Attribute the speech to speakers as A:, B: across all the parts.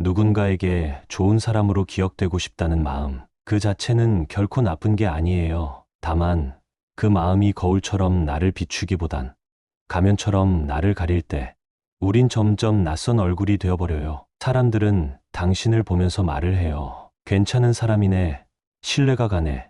A: 누군가에게 좋은 사람으로 기억되고 싶다는 마음, 그 자체는 결코 나쁜 게 아니에요. 다만 그 마음이 거울처럼 나를 비추기보단 가면처럼 나를 가릴 때 우린 점점 낯선 얼굴이 되어버려요. 사람들은 당신을 보면서 말을 해요. 괜찮은 사람이네. 신뢰가 가네.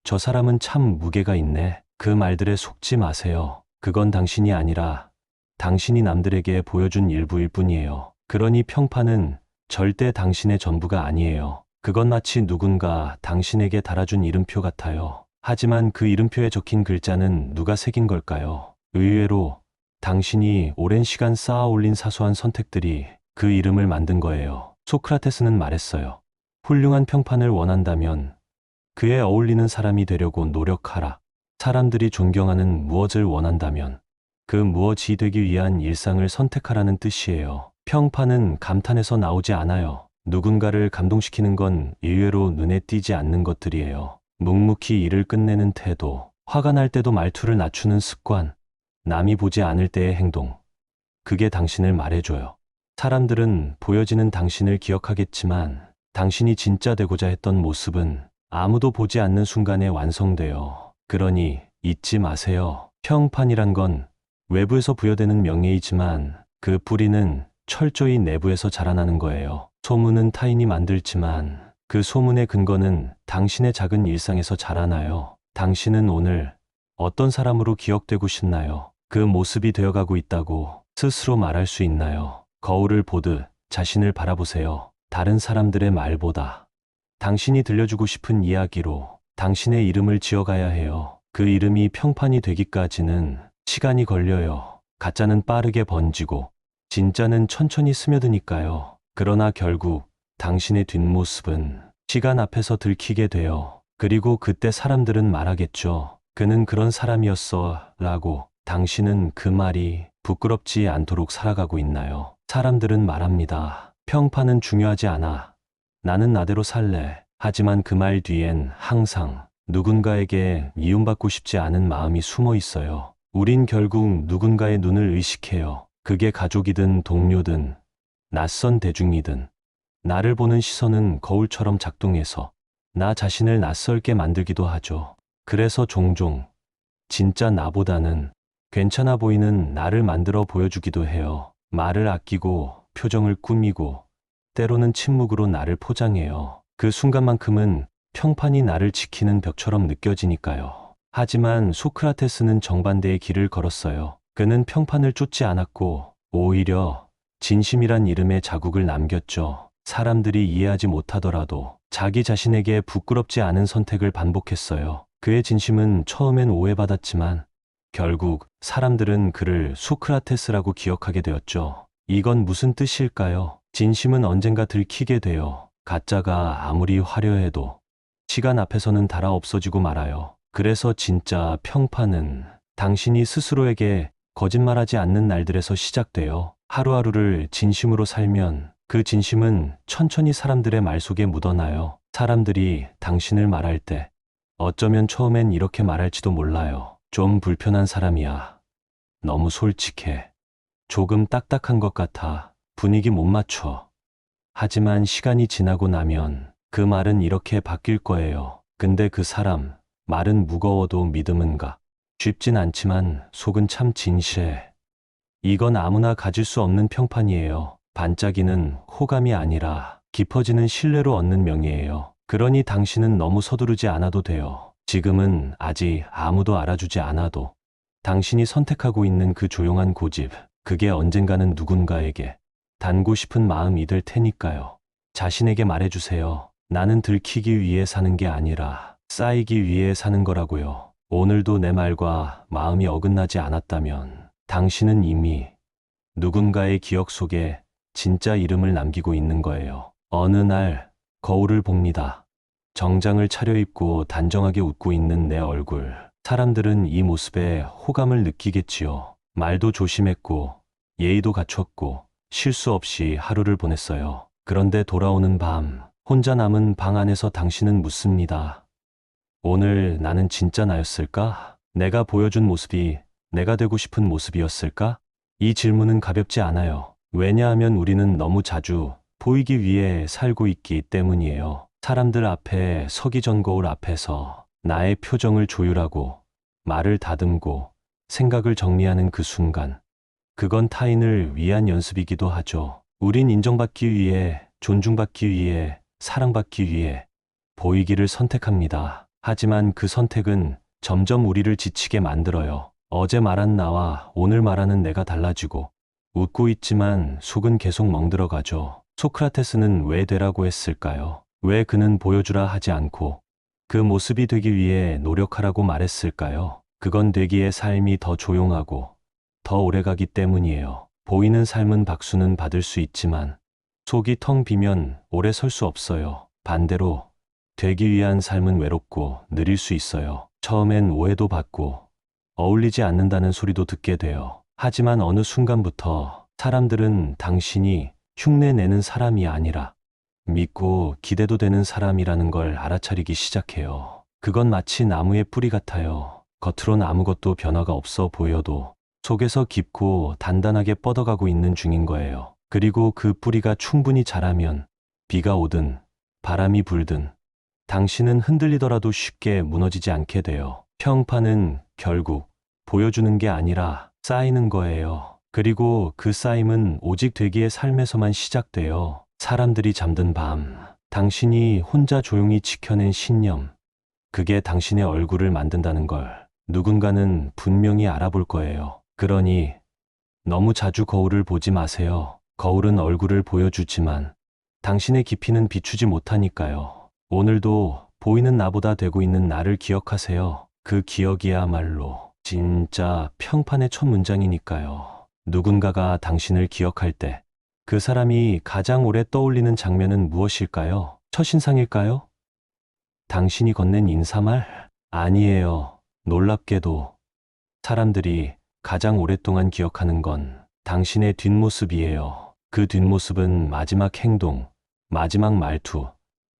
A: 저 사람은 참 무게가 있네. 그 말들에 속지 마세요. 그건 당신이 아니라 당신이 남들에게 보여준 일부일 뿐이에요. 그러니 평판은 절대 당신의 전부가 아니에요. 그건 마치 누군가 당신에게 달아준 이름표 같아요. 하지만 그 이름표에 적힌 글자는 누가 새긴 걸까요? 의외로 당신이 오랜 시간 쌓아 올린 사소한 선택들이 그 이름을 만든 거예요. 소크라테스는 말했어요. 훌륭한 평판을 원한다면 그에 어울리는 사람이 되려고 노력하라. 사람들이 존경하는 무엇을 원한다면 그 무엇이 되기 위한 일상을 선택하라는 뜻이에요. 평판은 감탄에서 나오지 않아요. 누군가를 감동시키는 건 의외로 눈에 띄지 않는 것들이에요. 묵묵히 일을 끝내는 태도, 화가 날 때도 말투를 낮추는 습관, 남이 보지 않을 때의 행동. 그게 당신을 말해줘요. 사람들은 보여지는 당신을 기억하겠지만 당신이 진짜 되고자 했던 모습은 아무도 보지 않는 순간에 완성돼요. 그러니 잊지 마세요. 평판이란 건 외부에서 부여되는 명예이지만 그 뿌리는 철저히 내부에서 자라나는 거예요. 소문은 타인이 만들지만 그 소문의 근거는 당신의 작은 일상에서 자라나요. 당신은 오늘 어떤 사람으로 기억되고 싶나요? 그 모습이 되어가고 있다고 스스로 말할 수 있나요? 거울을 보듯 자신을 바라보세요. 다른 사람들의 말보다 당신이 들려주고 싶은 이야기로 당신의 이름을 지어가야 해요. 그 이름이 평판이 되기까지는 시간이 걸려요. 가짜는 빠르게 번지고 진짜는 천천히 스며드니까요. 그러나 결국 당신의 뒷모습은 시간 앞에서 들키게 돼요. 그리고 그때 사람들은 말하겠죠. 그는 그런 사람이었어 라고. 당신은 그 말이 부끄럽지 않도록 살아가고 있나요? 사람들은 말합니다. 평판은 중요하지 않아. 나는 나대로 살래. 하지만 그 말 뒤엔 항상 누군가에게 미움받고 싶지 않은 마음이 숨어 있어요. 우린 결국 누군가의 눈을 의식해요. 그게 가족이든 동료든 낯선 대중이든 나를 보는 시선은 거울처럼 작동해서 나 자신을 낯설게 만들기도 하죠. 그래서 종종 진짜 나보다는 괜찮아 보이는 나를 만들어 보여주기도 해요. 말을 아끼고 표정을 꾸미고 때로는 침묵으로 나를 포장해요. 그 순간만큼은 평판이 나를 지키는 벽처럼 느껴지니까요. 하지만 소크라테스는 정반대의 길을 걸었어요. 그는 평판을 쫓지 않았고 오히려 진심이란 이름의 자국을 남겼죠. 사람들이 이해하지 못하더라도 자기 자신에게 부끄럽지 않은 선택을 반복했어요. 그의 진심은 처음엔 오해받았지만 결국 사람들은 그를 소크라테스라고 기억하게 되었죠. 이건 무슨 뜻일까요? 진심은 언젠가 들키게 돼요. 가짜가 아무리 화려해도 시간 앞에서는 닳아 없어지고 말아요. 그래서 진짜 평판은 당신이 스스로에게 거짓말하지 않는 날들에서 시작돼요. 하루하루를 진심으로 살면 그 진심은 천천히 사람들의 말 속에 묻어나요. 사람들이 당신을 말할 때 어쩌면 처음엔 이렇게 말할지도 몰라요. 좀 불편한 사람이야. 너무 솔직해. 조금 딱딱한 것 같아. 분위기 못 맞춰. 하지만 시간이 지나고 나면 그 말은 이렇게 바뀔 거예요. 근데 그 사람 말은 무거워도 믿음은 가. 쉽진 않지만 속은 참 진실해. 이건 아무나 가질 수 없는 평판이에요. 반짝이는 호감이 아니라 깊어지는 신뢰로 얻는 명예예요. 그러니 당신은 너무 서두르지 않아도 돼요. 지금은 아직 아무도 알아주지 않아도 당신이 선택하고 있는 그 조용한 고집, 그게 언젠가는 누군가에게 닿고 싶은 마음이 될 테니까요. 자신에게 말해주세요. 나는 들키기 위해 사는 게 아니라 쌓이기 위해 사는 거라고요. 오늘도 내 말과 마음이 어긋나지 않았다면 당신은 이미 누군가의 기억 속에 진짜 이름을 남기고 있는 거예요. 어느 날 거울을 봅니다. 정장을 차려입고 단정하게 웃고 있는 내 얼굴. 사람들은 이 모습에 호감을 느끼겠지요. 말도 조심했고 예의도 갖췄고 실수 없이 하루를 보냈어요. 그런데 돌아오는 밤, 혼자 남은 방 안에서 당신은 묻습니다. 오늘 나는 진짜 나였을까? 내가 보여준 모습이 내가 되고 싶은 모습이었을까? 이 질문은 가볍지 않아요. 왜냐하면 우리는 너무 자주 보이기 위해 살고 있기 때문이에요. 사람들 앞에 서기 전 거울 앞에서 나의 표정을 조율하고 말을 다듬고 생각을 정리하는 그 순간, 그건 타인을 위한 연습이기도 하죠. 우린 인정받기 위해, 존중받기 위해, 사랑받기 위해 보이기를 선택합니다. 하지만 그 선택은 점점 우리를 지치게 만들어요. 어제 말한 나와 오늘 말하는 내가 달라지고, 웃고 있지만 속은 계속 멍들어가죠. 소크라테스는 왜 되라고 했을까요? 왜 그는 보여주라 하지 않고 그 모습이 되기 위해 노력하라고 말했을까요? 그건 되기의 삶이 더 조용하고 더 오래가기 때문이에요. 보이는 삶은 박수는 받을 수 있지만 속이 텅 비면 오래 설 수 없어요. 반대로 되기 위한 삶은 외롭고 느릴 수 있어요. 처음엔 오해도 받고 어울리지 않는다는 소리도 듣게 돼요. 하지만 어느 순간부터 사람들은 당신이 흉내내는 사람이 아니라 믿고 기대도 되는 사람이라는 걸 알아차리기 시작해요. 그건 마치 나무의 뿌리 같아요. 겉으론 아무것도 변화가 없어 보여도 속에서 깊고 단단하게 뻗어가고 있는 중인 거예요. 그리고 그 뿌리가 충분히 자라면 비가 오든 바람이 불든 당신은 흔들리더라도 쉽게 무너지지 않게 돼요. 평판은 결국 보여주는 게 아니라 쌓이는 거예요. 그리고 그 쌓임은 오직 되기의 삶에서만 시작돼요. 사람들이 잠든 밤, 당신이 혼자 조용히 지켜낸 신념, 그게 당신의 얼굴을 만든다는 걸 누군가는 분명히 알아볼 거예요. 그러니 너무 자주 거울을 보지 마세요. 거울은 얼굴을 보여주지만 당신의 깊이는 비추지 못하니까요. 오늘도 보이는 나보다 되고 있는 나를 기억하세요. 그 기억이야말로 진짜 평판의 첫 문장이니까요. 누군가가 당신을 기억할 때 그 사람이 가장 오래 떠올리는 장면은 무엇일까요? 첫인상일까요? 당신이 건넨 인사말? 아니에요. 놀랍게도 사람들이 가장 오랫동안 기억하는 건 당신의 뒷모습이에요. 그 뒷모습은 마지막 행동, 마지막 말투,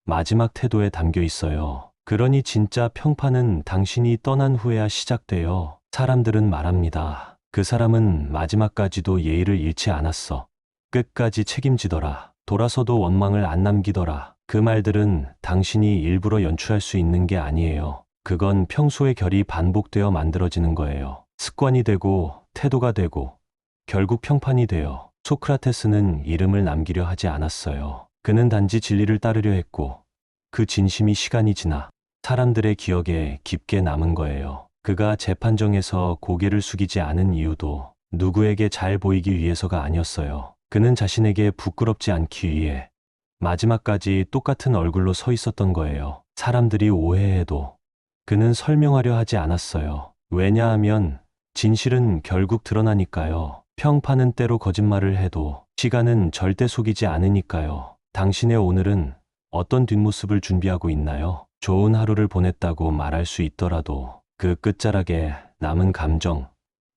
A: 마지막 태도에 담겨 있어요. 그러니 진짜 평판은 당신이 떠난 후에야 시작돼요. 사람들은 말합니다. 그 사람은 마지막까지도 예의를 잃지 않았어. 끝까지 책임지더라. 돌아서도 원망을 안 남기더라. 그 말들은 당신이 일부러 연출할 수 있는 게 아니에요. 그건 평소의 결이 반복되어 만들어지는 거예요. 습관이 되고 태도가 되고 결국 평판이 돼요. 소크라테스는 이름을 남기려 하지 않았어요. 그는 단지 진리를 따르려 했고 그 진심이 시간이 지나 사람들의 기억에 깊게 남은 거예요. 그가 재판정에서 고개를 숙이지 않은 이유도 누구에게 잘 보이기 위해서가 아니었어요. 그는 자신에게 부끄럽지 않기 위해 마지막까지 똑같은 얼굴로 서 있었던 거예요. 사람들이 오해해도 그는 설명하려 하지 않았어요. 왜냐하면 진실은 결국 드러나니까요. 평판은 때로 거짓말을 해도 시간은 절대 속이지 않으니까요. 당신의 오늘은 어떤 뒷모습을 준비하고 있나요? 좋은 하루를 보냈다고 말할 수 있더라도 그 끝자락에 남은 감정,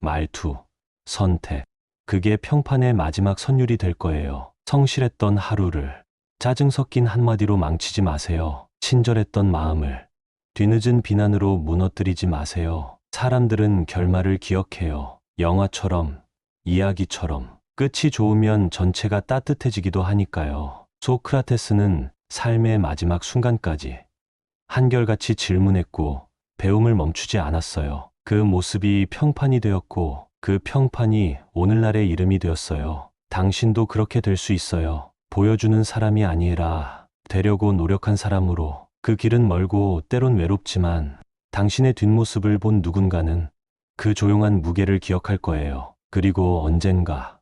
A: 말투, 선택, 그게 평판의 마지막 선율이 될 거예요. 성실했던 하루를 짜증 섞인 한마디로 망치지 마세요. 친절했던 마음을 뒤늦은 비난으로 무너뜨리지 마세요. 사람들은 결말을 기억해요. 영화처럼, 이야기처럼. 끝이 좋으면 전체가 따뜻해지기도 하니까요. 소크라테스는 삶의 마지막 순간까지 한결같이 질문했고 배움을 멈추지 않았어요. 그 모습이 평판이 되었고 그 평판이 오늘날의 이름이 되었어요. 당신도 그렇게 될 수 있어요. 보여주는 사람이 아니라 되려고 노력한 사람으로. 그 길은 멀고 때론 외롭지만 당신의 뒷모습을 본 누군가는 그 조용한 무게를 기억할 거예요. 그리고 언젠가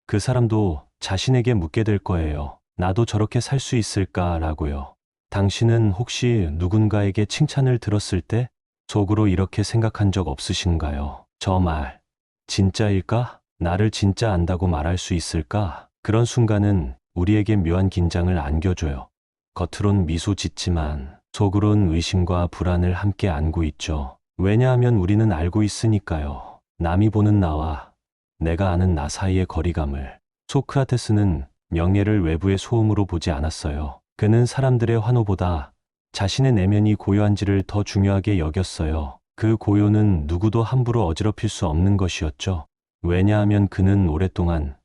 A: 그 사람도 자신에게 묻게 될 거예요. 나도 저렇게 살 수 있을까라고요. 당신은 혹시 누군가에게 칭찬을 들었을 때 속으로 이렇게 생각한 적 없으신가요? 저 말 진짜일까? 나를 진짜 안다고 말할 수 있을까? 그런 순간은 우리에게 묘한 긴장을 안겨줘요. 겉으론 미소 짓지만 속으론 의심과 불안을 함께 안고 있죠. 왜냐하면 우리는 알고 있으니까요. 남이 보는 나와 내가 아는 나 사이의 거리감을. 소크라테스는 명예를 외부의 소음으로 보지 않았어요. 그는 사람들의 환호보다 자신의 내면이 고요한지를 더 중요하게 여겼어요. 그 고요는 누구도 함부로 어지럽힐 수 없는 것이었죠. 왜냐하면 그는 오랫동안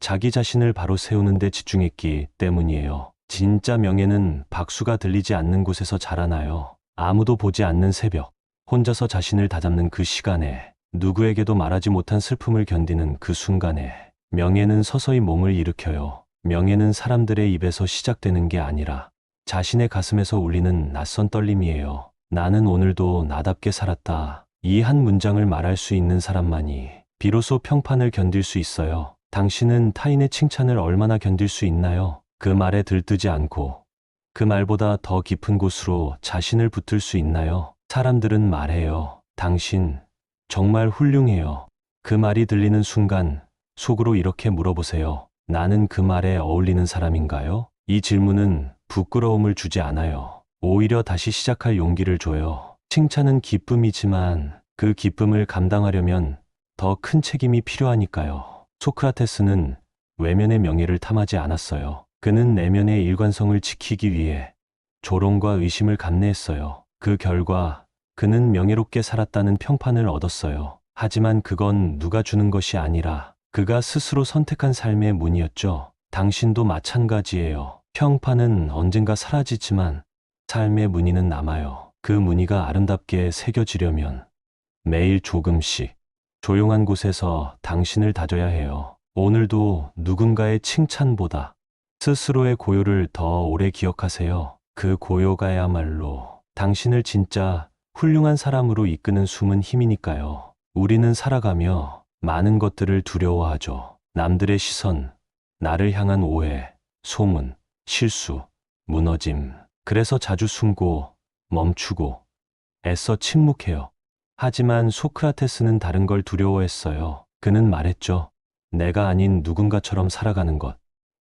A: 자기 자신을 바로 세우는 데 집중했기 때문이에요. 진짜 명예는 박수가 들리지 않는 곳에서 자라나요. 아무도 보지 않는 새벽, 혼자서 자신을 다잡는 그 시간에, 누구에게도 말하지 못한 슬픔을 견디는 그 순간에, 명예는 서서히 몸을 일으켜요. 명예는 사람들의 입에서 시작되는 게 아니라 자신의 가슴에서 울리는 낯선 떨림이에요. 나는 오늘도 나답게 살았다. 이 한 문장을 말할 수 있는 사람만이 비로소 평판을 견딜 수 있어요. 당신은 타인의 칭찬을 얼마나 견딜 수 있나요? 그 말에 들뜨지 않고 그 말보다 더 깊은 곳으로 자신을 붙들 수 있나요? 사람들은 말해요. 당신 정말 훌륭해요. 그 말이 들리는 순간 속으로 이렇게 물어보세요. 나는 그 말에 어울리는 사람인가요? 이 질문은 부끄러움을 주지 않아요. 오히려 다시 시작할 용기를 줘요. 칭찬은 기쁨이지만 그 기쁨을 감당하려면 더 큰 책임이 필요하니까요. 소크라테스는 외면의 명예를 탐하지 않았어요. 그는 내면의 일관성을 지키기 위해 조롱과 의심을 감내했어요. 그 결과 그는 명예롭게 살았다는 평판을 얻었어요. 하지만 그건 누가 주는 것이 아니라 그가 스스로 선택한 삶의 문이었죠. 당신도 마찬가지예요. 평판은 언젠가 사라지지만 삶의 무늬는 남아요. 그 무늬가 아름답게 새겨지려면 매일 조금씩 조용한 곳에서 당신을 다져야 해요. 오늘도 누군가의 칭찬보다 스스로의 고요를 더 오래 기억하세요. 그 고요가야말로 당신을 진짜 훌륭한 사람으로 이끄는 숨은 힘이니까요. 우리는 살아가며 많은 것들을 두려워하죠. 남들의 시선, 나를 향한 오해, 소문, 실수, 무너짐. 그래서 자주 숨고 멈추고 애써 침묵해요. 하지만 소크라테스는 다른 걸 두려워했어요. 그는 말했죠. 내가 아닌 누군가처럼 살아가는 것.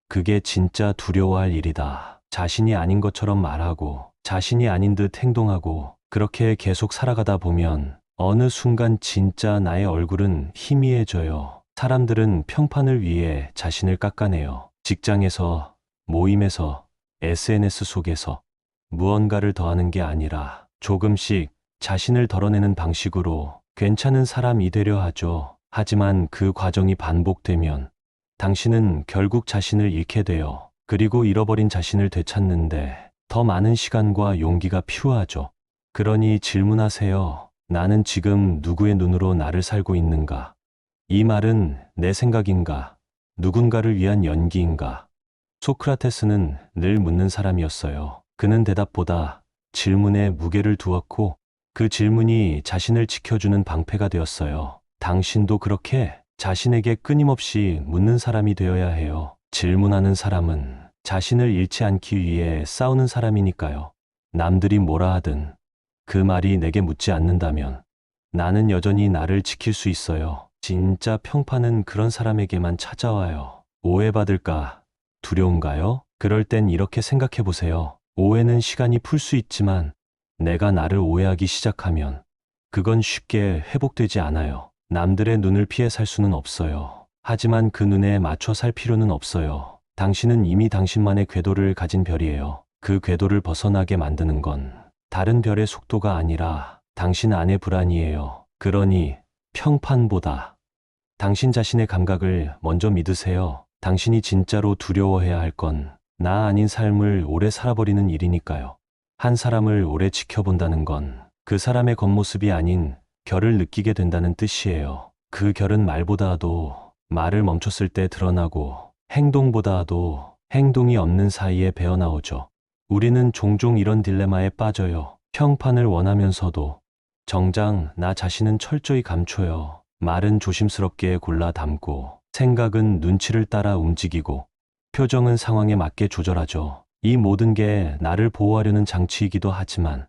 A: 그게 진짜 두려워할 일이다. 자신이 아닌 것처럼 말하고 자신이 아닌 듯 행동하고 그렇게 계속 살아가다 보면 어느 순간 진짜 나의 얼굴은 희미해져요. 사람들은 평판을 위해 자신을 깎아내요. 직장에서, 모임에서, SNS 속에서 무언가를 더하는 게 아니라 조금씩 자신을 덜어내는 방식으로 괜찮은 사람이 되려 하죠. 하지만 그 과정이 반복되면 당신은 결국 자신을 잃게 돼요. 그리고 잃어버린 자신을 되찾는데 더 많은 시간과 용기가 필요하죠. 그러니 질문하세요. 나는 지금 누구의 눈으로 나를 살고 있는가? 이 말은 내 생각인가? 누군가를 위한 연기인가? 소크라테스는 늘 묻는 사람이었어요. 그는 대답보다 질문에 무게를 두었고 그 질문이 자신을 지켜주는 방패가 되었어요. 당신도 그렇게 자신에게 끊임없이 묻는 사람이 되어야 해요. 질문하는 사람은 자신을 잃지 않기 위해 싸우는 사람이니까요. 남들이 뭐라 하든 그 말이 내게 묻지 않는다면 나는 여전히 나를 지킬 수 있어요. 진짜 평판은 그런 사람에게만 찾아와요. 오해받을까 두려운가요? 그럴 땐 이렇게 생각해 보세요. 오해는 시간이 풀 수 있지만 내가 나를 오해하기 시작하면 그건 쉽게 회복되지 않아요. 남들의 눈을 피해 살 수는 없어요. 하지만 그 눈에 맞춰 살 필요는 없어요. 당신은 이미 당신만의 궤도를 가진 별이에요. 그 궤도를 벗어나게 만드는 건 다른 별의 속도가 아니라 당신 안의 불안이에요. 그러니 평판보다 당신 자신의 감각을 먼저 믿으세요. 당신이 진짜로 두려워해야 할 건 나 아닌 삶을 오래 살아버리는 일이니까요. 한 사람을 오래 지켜본다는 건 그 사람의 겉모습이 아닌 결을 느끼게 된다는 뜻이에요. 그 결은 말보다도 말을 멈췄을 때 드러나고 행동보다도 행동이 없는 사이에 배어나오죠. 우리는 종종 이런 딜레마에 빠져요. 평판을 원하면서도 정작 나 자신은 철저히 감춰요. 말은 조심스럽게 골라 담고 생각은 눈치를 따라 움직이고 표정은 상황에 맞게 조절하죠. 이 모든 게 나를 보호하려는 장치이기도 하지만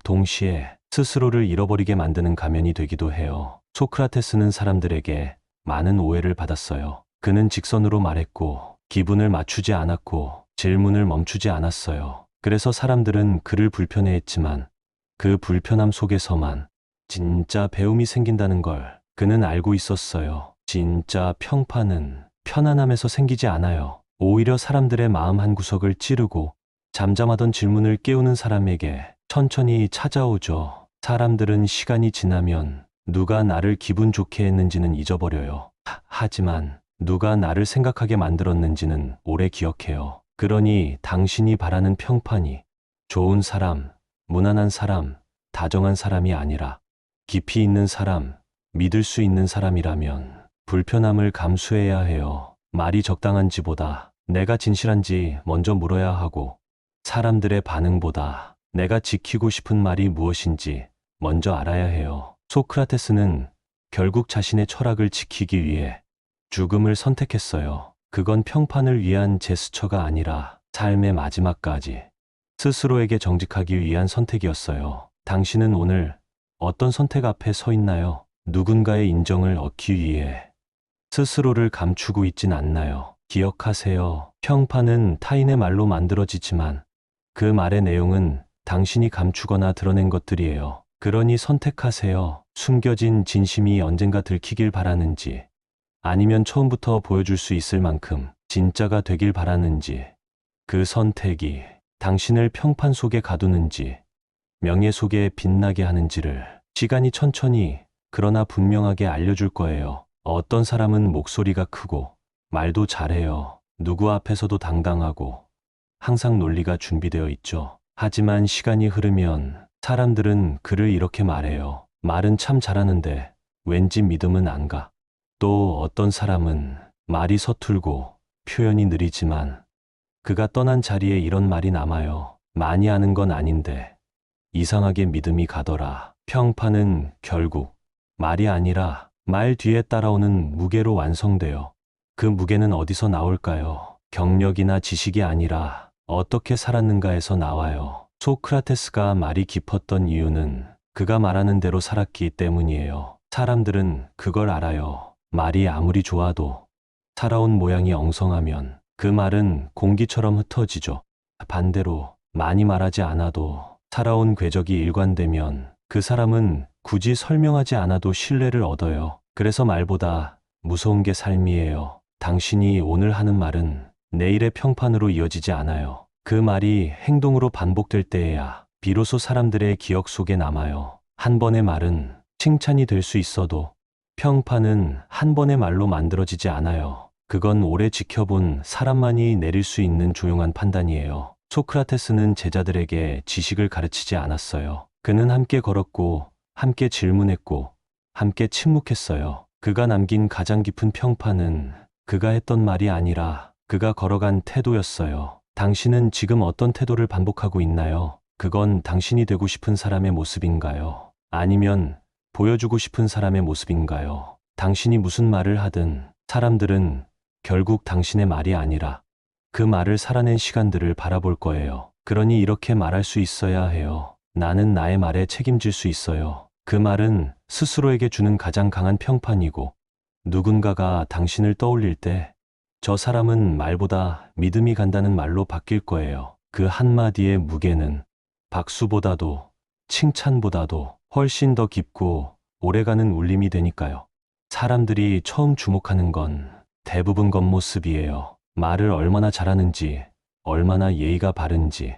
A: 동시에 스스로를 잃어버리게 만드는 가면이 되기도 해요. 소크라테스는 사람들에게 많은 오해를 받았어요. 그는 직선으로 말했고 기분을 맞추지 않았고 질문을 멈추지 않았어요. 그래서 사람들은 그를 불편해했지만 그 불편함 속에서만 진짜 배움이 생긴다는 걸 그는 알고 있었어요. 진짜 평판은 편안함에서 생기지 않아요. 오히려 사람들의 마음 한구석을 찌르고 잠잠하던 질문을 깨우는 사람에게 천천히 찾아오죠. 사람들은 시간이 지나면 누가 나를 기분 좋게 했는지는 잊어버려요. 하지만 누가 나를 생각하게 만들었는지는 오래 기억해요. 그러니 당신이 바라는 평판이 좋은 사람, 무난한 사람, 다정한 사람이 아니라 깊이 있는 사람, 믿을 수 있는 사람이라면 불편함을 감수해야 해요. 말이 적당한지보다 내가 진실한지 먼저 물어야 하고, 사람들의 반응보다 내가 지키고 싶은 말이 무엇인지 먼저 알아야 해요. 소크라테스는 결국 자신의 철학을 지키기 위해 죽음을 선택했어요. 그건 평판을 위한 제스처가 아니라 삶의 마지막까지 스스로에게 정직하기 위한 선택이었어요. 당신은 오늘 어떤 선택 앞에 서 있나요? 누군가의 인정을 얻기 위해 스스로를 감추고 있진 않나요? 기억하세요. 평판은 타인의 말로 만들어지지만 그 말의 내용은 당신이 감추거나 드러낸 것들이에요. 그러니 선택하세요. 숨겨진 진심이 언젠가 들키길 바라는지, 아니면 처음부터 보여줄 수 있을 만큼 진짜가 되길 바라는지, 그 선택이 당신을 평판 속에 가두는지 명예 속에 빛나게 하는지를 시간이 천천히 그러나 분명하게 알려줄 거예요. 어떤 사람은 목소리가 크고 말도 잘해요. 누구 앞에서도 당당하고 항상 논리가 준비되어 있죠. 하지만 시간이 흐르면 사람들은 그를 이렇게 말해요. 말은 참 잘하는데 왠지 믿음은 안 가. 또 어떤 사람은 말이 서툴고 표현이 느리지만 그가 떠난 자리에 이런 말이 남아요. 많이 하는 건 아닌데 이상하게 믿음이 가더라. 평판은 결국 말이 아니라 말 뒤에 따라오는 무게로 완성돼요. 그 무게는 어디서 나올까요? 경력이나 지식이 아니라 어떻게 살았는가에서 나와요. 소크라테스가 말이 깊었던 이유는 그가 말하는 대로 살았기 때문이에요. 사람들은 그걸 알아요. 말이 아무리 좋아도 살아온 모양이 엉성하면 그 말은 공기처럼 흩어지죠. 반대로 많이 말하지 않아도 살아온 궤적이 일관되면 그 사람은 굳이 설명하지 않아도 신뢰를 얻어요. 그래서 말보다 무서운 게 삶이에요. 당신이 오늘 하는 말은 내일의 평판으로 이어지지 않아요. 그 말이 행동으로 반복될 때에야 비로소 사람들의 기억 속에 남아요. 한 번의 말은 칭찬이 될 수 있어도 평판은 한 번의 말로 만들어지지 않아요. 그건 오래 지켜본 사람만이 내릴 수 있는 조용한 판단이에요. 소크라테스는 제자들에게 지식을 가르치지 않았어요. 그는 함께 걸었고, 함께 질문했고, 함께 침묵했어요. 그가 남긴 가장 깊은 평판은 그가 했던 말이 아니라 그가 걸어간 태도였어요. 당신은 지금 어떤 태도를 반복하고 있나요? 그건 당신이 되고 싶은 사람의 모습인가요? 아니면 보여주고 싶은 사람의 모습인가요? 당신이 무슨 말을 하든 사람들은 결국 당신의 말이 아니라 그 말을 살아낸 시간들을 바라볼 거예요. 그러니 이렇게 말할 수 있어야 해요. 나는 나의 말에 책임질 수 있어요. 그 말은 스스로에게 주는 가장 강한 평판이고, 누군가가 당신을 떠올릴 때 저 사람은 말보다 믿음이 간다는 말로 바뀔 거예요. 그 한마디의 무게는 박수보다도 칭찬보다도 훨씬 더 깊고 오래가는 울림이 되니까요. 사람들이 처음 주목하는 건 대부분 겉모습이에요. 말을 얼마나 잘하는지, 얼마나 예의가 바른지,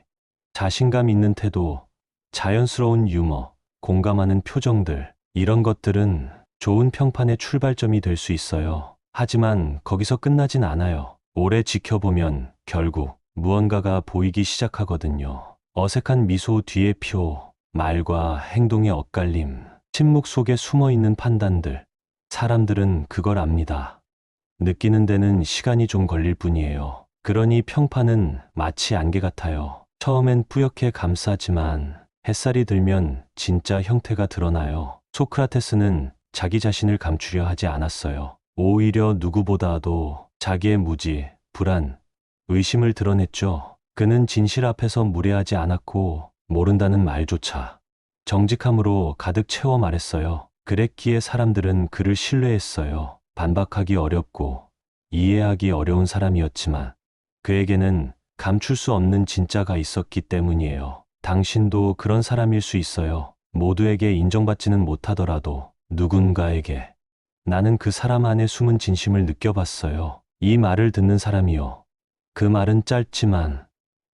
A: 자신감 있는 태도, 자연스러운 유머, 공감하는 표정들, 이런 것들은 좋은 평판의 출발점이 될 수 있어요. 하지만 거기서 끝나진 않아요. 오래 지켜보면 결국 무언가가 보이기 시작하거든요. 어색한 미소 뒤의 표, 말과 행동의 엇갈림, 침묵 속에 숨어있는 판단들. 사람들은 그걸 압니다. 느끼는 데는 시간이 좀 걸릴 뿐이에요. 그러니 평판은 마치 안개 같아요. 처음엔 뿌옇게 감싸지만 햇살이 들면 진짜 형태가 드러나요. 소크라테스는 자기 자신을 감추려 하지 않았어요. 오히려 누구보다도 자기의 무지, 불안, 의심을 드러냈죠. 그는 진실 앞에서 무례하지 않았고 모른다는 말조차 정직함으로 가득 채워 말했어요. 그랬기에 사람들은 그를 신뢰했어요. 반박하기 어렵고 이해하기 어려운 사람이었지만 그에게는 감출 수 없는 진짜가 있었기 때문이에요. 당신도 그런 사람일 수 있어요. 모두에게 인정받지는 못하더라도 누군가에게 나는 그 사람 안에 숨은 진심을 느껴봤어요. 이 말을 듣는 사람이요. 그 말은 짧지만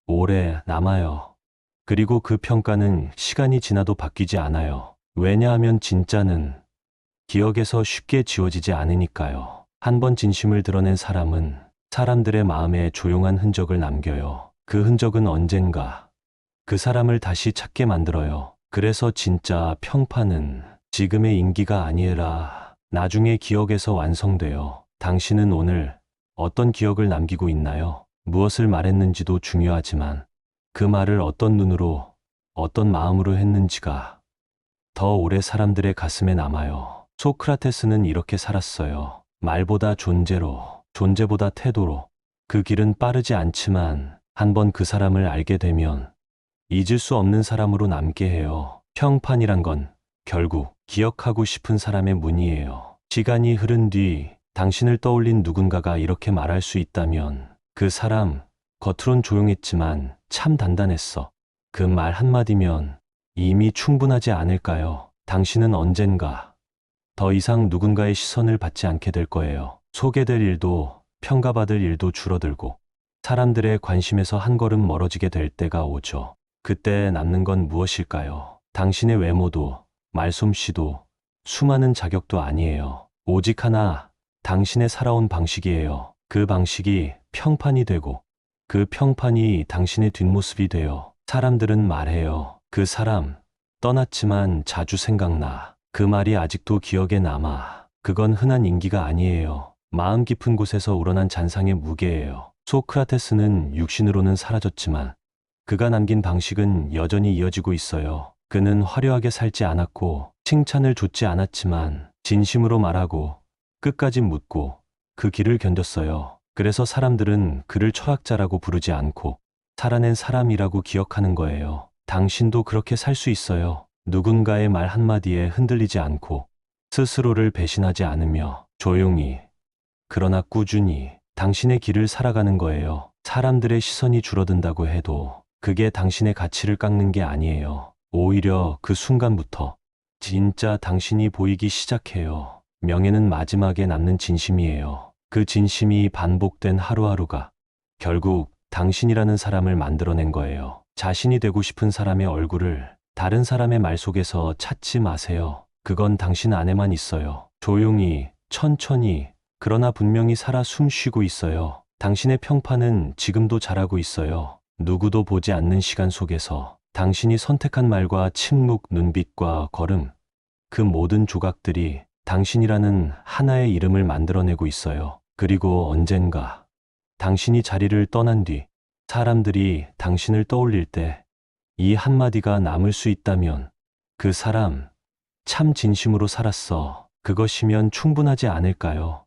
A: 오래 남아요. 그리고 그 평가는 시간이 지나도 바뀌지 않아요. 왜냐하면 진짜는 기억에서 쉽게 지워지지 않으니까요. 한 번 진심을 드러낸 사람은 사람들의 마음에 조용한 흔적을 남겨요. 그 흔적은 언젠가 그 사람을 다시 찾게 만들어요. 그래서 진짜 평판은 지금의 인기가 아니라 나중에 기억에서 완성돼요. 당신은 오늘 어떤 기억을 남기고 있나요? 무엇을 말했는지도 중요하지만 그 말을 어떤 눈으로, 어떤 마음으로 했는지가 더 오래 사람들의 가슴에 남아요. 소크라테스는 이렇게 살았어요. 말보다 존재로, 존재보다 태도로. 그 길은 빠르지 않지만 한번 그 사람을 알게 되면 잊을 수 없는 사람으로 남게 해요. 평판이란 건 결국 기억하고 싶은 사람의 문이에요. 시간이 흐른 뒤 당신을 떠올린 누군가가 이렇게 말할 수 있다면 그 사람, 겉으론 조용했지만 참 단단했어. 그 말 한마디면 이미 충분하지 않을까요? 당신은 언젠가 더 이상 누군가의 시선을 받지 않게 될 거예요. 소개될 일도 평가받을 일도 줄어들고 사람들의 관심에서 한 걸음 멀어지게 될 때가 오죠. 그때 남는 건 무엇일까요? 당신의 외모도, 말솜씨도, 수많은 자격도 아니에요. 오직 하나, 당신의 살아온 방식이에요. 그 방식이 평판이 되고 그 평판이 당신의 뒷모습이 돼요. 사람들은 말해요. 그 사람 떠났지만 자주 생각나. 그 말이 아직도 기억에 남아. 그건 흔한 인기가 아니에요. 마음 깊은 곳에서 우러난 잔상의 무게예요. 소크라테스는 육신으로는 사라졌지만 그가 남긴 방식은 여전히 이어지고 있어요. 그는 화려하게 살지 않았고 칭찬을 줬지 않았지만 진심으로 말하고 끝까지 묻고 그 길을 견뎠어요. 그래서 사람들은 그를 철학자라고 부르지 않고 살아낸 사람이라고 기억하는 거예요. 당신도 그렇게 살 수 있어요. 누군가의 말 한마디에 흔들리지 않고 스스로를 배신하지 않으며 조용히 그러나 꾸준히 당신의 길을 살아가는 거예요. 사람들의 시선이 줄어든다고 해도 그게 당신의 가치를 깎는 게 아니에요. 오히려 그 순간부터 진짜 당신이 보이기 시작해요. 명예는 마지막에 남는 진심이에요. 그 진심이 반복된 하루하루가 결국 당신이라는 사람을 만들어낸 거예요. 자신이 되고 싶은 사람의 얼굴을 다른 사람의 말 속에서 찾지 마세요. 그건 당신 안에만 있어요. 조용히, 천천히, 그러나 분명히 살아 숨쉬고 있어요. 당신의 평판은 지금도 자라고 있어요. 누구도 보지 않는 시간 속에서 당신이 선택한 말과 침묵, 눈빛과 걸음, 그 모든 조각들이 당신이라는 하나의 이름을 만들어내고 있어요. 그리고 언젠가 당신이 자리를 떠난 뒤 사람들이 당신을 떠올릴 때 이 한마디가 남을 수 있다면 그 사람 참 진심으로 살았어. 그것이면 충분하지 않을까요?